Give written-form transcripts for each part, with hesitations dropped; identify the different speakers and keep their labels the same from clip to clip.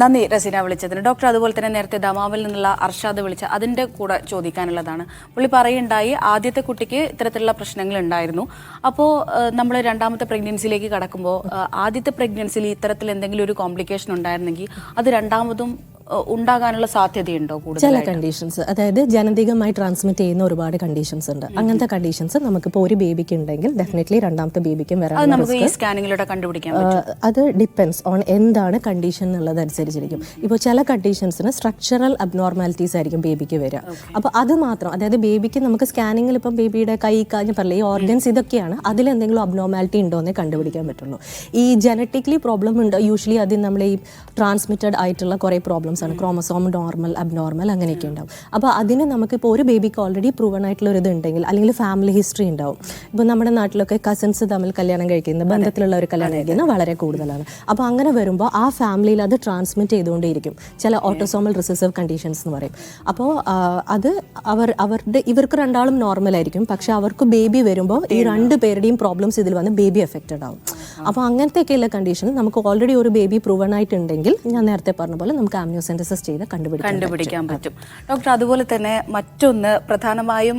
Speaker 1: നന്ദി റസീന വിളിച്ചതിന്. ഡോക്ടർ അതുപോലെ തന്നെ നേരത്തെ ദമാമിൽ നിന്നുള്ള അർഷാദ് വിളിച്ച അതിൻ്റെ കൂടെ ചോദിക്കാനുള്ളതാണ്. പുള്ളി പറയുണ്ടായി ആദ്യത്തെ കുട്ടിക്ക് ഇത്തരത്തിലുള്ള പ്രശ്നങ്ങൾ ഉണ്ടായിരുന്നു. അപ്പോൾ നമ്മൾ രണ്ടാമത്തെ പ്രഗ്നൻസിയിലേക്ക് കടക്കുമ്പോൾ ആദ്യത്തെ പ്രഗ്നൻസിയിൽ ഇത്തരത്തിൽ എന്തെങ്കിലും ഒരു കോംപ്ലിക്കേഷൻ ഉണ്ടായിരുന്നെങ്കിൽ അത് രണ്ടാമതും ഉണ്ടാകാനുള്ള സാധ്യതയുണ്ടോ?
Speaker 2: ചില കണ്ടീഷൻസ്, അതായത് ജനതികമായി ട്രാൻസ്മിറ്റ് ചെയ്യുന്ന ഒരുപാട് കണ്ടീഷൻസ് ഉണ്ട്. അങ്ങനത്തെ കണ്ടീഷൻസ് നമുക്കിപ്പോൾ ഒരു ബേബിക്ക് ഉണ്ടെങ്കിൽ ഡെഫിനറ്റ്ലി രണ്ടാമത്തെ ബേബിക്കും വരാൻ
Speaker 1: നമുക്ക് ഈ സ്കാനിങ്ങിലൂടെ കണ്ടുപിടിക്കാൻ
Speaker 2: അത് ഡിപ്പെൻസ് ഓൺ എന്താണ് കണ്ടീഷൻ എന്നുള്ളത് അനുസരിച്ചിരിക്കും. ഇപ്പോൾ ചില കണ്ടീഷൻസിന് സ്ട്രക്ചറൽ അബ്നോർമാലിറ്റീസ് ആയിരിക്കും ബേബിക്ക് വരിക. അപ്പോൾ അത് മാത്രം, അതായത് ബേബിക്ക് നമുക്ക് സ്കാനിങ്ങിൽ ഇപ്പം ബേബിയുടെ കൈ കാഞ്ഞ് പറയില്ല, ഈ ഓർഗൻസ് ഇതൊക്കെയാണ്, അതിലെന്തെങ്കിലും അബ്നോർമാലിറ്റി ഉണ്ടോ എന്നേ കണ്ടുപിടിക്കാൻ പറ്റുള്ളൂ. ഈ ജനറ്റിക്കലി പ്രോബ്ലം ഉണ്ട് യൂഷ്വലി അതിൽ നമ്മൾ ഈ ട്രാൻസ്മിറ്റഡ് ആയിട്ടുള്ള കുറേ പ്രോബ്ലംസ് ആണ്, ക്രോമസോം നോർമൽ അബ്നോർമൽ അങ്ങനെയൊക്കെ ഉണ്ടാവും. അപ്പോൾ അതിന് നമുക്കിപ്പോൾ ഒരു ബേബിക്ക് ഓൾറെഡി പ്രൂവൺ ആയിട്ടുള്ള ഒരു ഇത് ഉണ്ടെങ്കിൽ അല്ലെങ്കിൽ ഫാമിലി ഹിസ്റ്ററി ഉണ്ടാവും. ഇപ്പോൾ നമ്മുടെ നാട്ടിലൊക്കെ കസിൻസ് തമ്മിൽ കല്യാണം കഴിക്കുന്ന ബന്ധത്തിലുള്ള ഒരു കല്യാണം കഴിക്കുന്നത് വളരെ കൂടുതലാണ്. അപ്പോൾ അങ്ങനെ വരുമ്പോൾ ആ ഫാമിലിയിൽ അത് ട്രാൻസ്മിറ്റ് ചെയ്തുകൊണ്ടേയിരിക്കും. ചില ഓട്ടോസോമൽ റിസസീവ് കണ്ടീഷൻസ് എന്ന് പറയും. അപ്പോൾ അത് ഇവർക്ക് രണ്ടാളും നോർമലായിരിക്കും, പക്ഷെ അവർക്ക് ബേബി വരുമ്പോൾ ഈ രണ്ട് പേരുടെയും പ്രോബ്ലംസ് ഇതിൽ വന്ന് ബേബി എഫക്റ്റഡ് ആവും. അപ്പോൾ അങ്ങനത്തെയൊക്കെയുള്ള കണ്ടീഷൻ നമുക്ക് ഓൾറെഡി ഒരു ബേബി പ്രൂവൺ ആയിട്ടുണ്ടെങ്കിൽ ഞാൻ നേരത്തെ പറഞ്ഞ പോലെ നമുക്ക് ആംനിയോസെന്റസിസ് ചെയ്ത് കണ്ടുപിടിക്കാൻ പറ്റും.
Speaker 1: ഡോക്ടർ, അതുപോലെ തന്നെ മറ്റൊന്ന് പ്രധാനമായും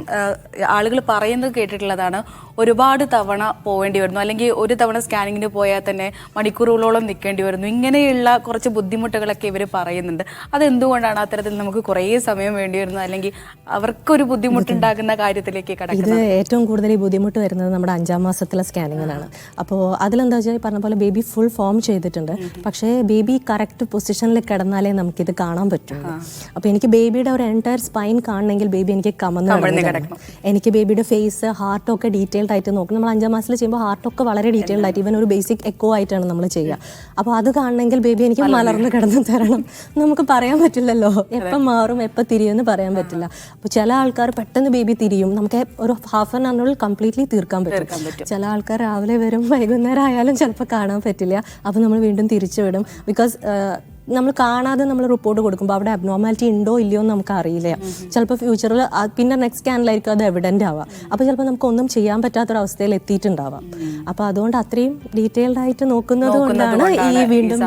Speaker 1: ആളുകൾ പറയുന്നത് കേട്ടിട്ടുള്ളതാണ്, ഒരുപാട് തവണ പോവേണ്ടി വരുന്നു, അല്ലെങ്കിൽ ഒരു തവണ സ്കാനിങ്ങിന് പോയാൽ തന്നെ മണിക്കൂറുകളോളം നിൽക്കേണ്ടി വരുന്നു. ഇങ്ങനെയുള്ള കുറച്ച് ബുദ്ധിമുട്ടുകളൊക്കെ ഇവർ പറയുന്നുണ്ട്. അതെന്തുകൊണ്ടാണ് അത്തരത്തിൽ നമുക്ക് കുറേ സമയം വേണ്ടി വരുന്നത്, അല്ലെങ്കിൽ അവർക്കൊരു ബുദ്ധിമുട്ടുണ്ടാകുന്ന കാര്യത്തിലേക്ക് കടക്കുന്നത്?
Speaker 2: ഇത് ഏറ്റവും കൂടുതൽ ഈ ബുദ്ധിമുട്ട് വരുന്നത് നമ്മുടെ 5ാം മാസത്തിലെ സ്കാനിങ്ങിനാണ്. അപ്പോൾ അതിലെന്താ വെച്ചാൽ പറഞ്ഞ പോലെ ബേബി ഫുൾ ഫോം ചെയ്തിട്ടുണ്ട്, പക്ഷേ ബേബി കറക്റ്റ് പൊസിഷനിൽ കിടന്നാലേ നമുക്കിത് കാണാൻ പറ്റുള്ളൂ. അപ്പോൾ എനിക്ക് ബേബിയുടെ ഒരു എൻറ്റയർ സ്പൈൻ കാണണമെങ്കിൽ ബേബി എനിക്ക് കമന്ന് കിടക്കണം. എനിക്ക് ബേബിയുടെ ഫേസ് ഹാർട്ടൊക്കെ ഡീറ്റെയിൽഡ് ആയിട്ട് നോക്കണം. നമ്മൾ 5ാം മാസത്തിൽ ചെയ്യുമ്പോൾ ഹാർട്ടൊക്കെ വളരെ ഡീറ്റെയിൽഡ് ആയിട്ട്, ഇവൻ ഒരു ബേസിക് എക്കോ ആയിട്ടാണ് നമ്മൾ ചെയ്യുക. അപ്പോൾ അത് കാണണമെങ്കിൽ ബേബി എനിക്ക് മലർന്ന് കിടന്ന് തരണം. നമുക്ക് പറയാൻ പറ്റില്ലല്ലോ എപ്പം മാറും എപ്പം തിരിയുമെന്ന് പറയാൻ പറ്റില്ല. അപ്പോൾ ചില ആൾക്കാർ പെട്ടെന്ന് ബേബി തിരിയും, നമുക്ക് ഒരു ഹാഫ് ആൻ അവറിനുള്ളിൽ കംപ്ലീറ്റ്ലി തീർക്കാൻ പറ്റും. ചില ആൾക്കാർ രാവിലെ വരും, വൈകുന്നേരം ആയാലും ചിലപ്പോൾ കാണാൻ പറ്റില്ല. അപ്പോൾ നമ്മൾ വീണ്ടും തിരിച്ചു വിടും. ബിക്കോസ് നമ്മൾ കാണാതെ നമ്മൾ റിപ്പോർട്ട് കൊടുക്കുമ്പോൾ അവിടെ അബ്നോർമാലിറ്റി ഉണ്ടോ ഇല്ലയോ എന്ന് നമുക്ക് അറിയില്ല. ചിലപ്പോൾ ഫ്യൂച്ചറിൽ പിന്നെ നെക്സ്റ്റ് സ്കാനിലായിരിക്കും അത് എവിഡൻ്റ് ആവുക. അപ്പോൾ ചിലപ്പോൾ നമുക്കൊന്നും ചെയ്യാൻ പറ്റാത്തൊരവസ്ഥയിൽ എത്തിയിട്ടുണ്ടാവാം. അപ്പോൾ അതുകൊണ്ട് അത്രയും ഡീറ്റെയിൽഡ് ആയിട്ട് നോക്കുന്നത് കൊണ്ടാണ് ഈ വീണ്ടും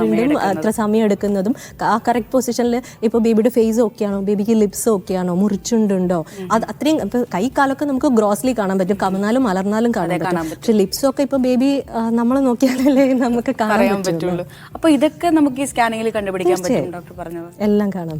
Speaker 2: അത്ര സമയം എടുക്കുന്നതും. ആ കറക്റ്റ് പൊസിഷനിൽ ഇപ്പോൾ ബേബിയുടെ ഫേസ് ഓക്കെ ആണോ, ബേബിക്ക് ലിപ്സ് ഓക്കെ ആണോ, മുറിച്ചുണ്ടുണ്ടോ, അത് അത്രയും ഇപ്പോൾ കൈ കാലൊക്കെ നമുക്ക് ഗ്രോസ്ലി കാണാൻ പറ്റും, കമന്നാലും മലർന്നാലും കാണാൻ പറ്റും. പക്ഷെ ലിപ്സൊക്കെ ഇപ്പോൾ ബേബി നമ്മൾ നോക്കിയാലല്ലേ നമുക്ക് കാണാൻ പറ്റുള്ളൂ.
Speaker 1: അപ്പോൾ ഇതൊക്കെ നമുക്ക് ഈ സ്കാനിങ്ങിൽ കണ്ടുപിടിക്കാൻ പറ്റും. ഡോക്ടർ പറഞ്ഞത് എല്ലാം കാണാം.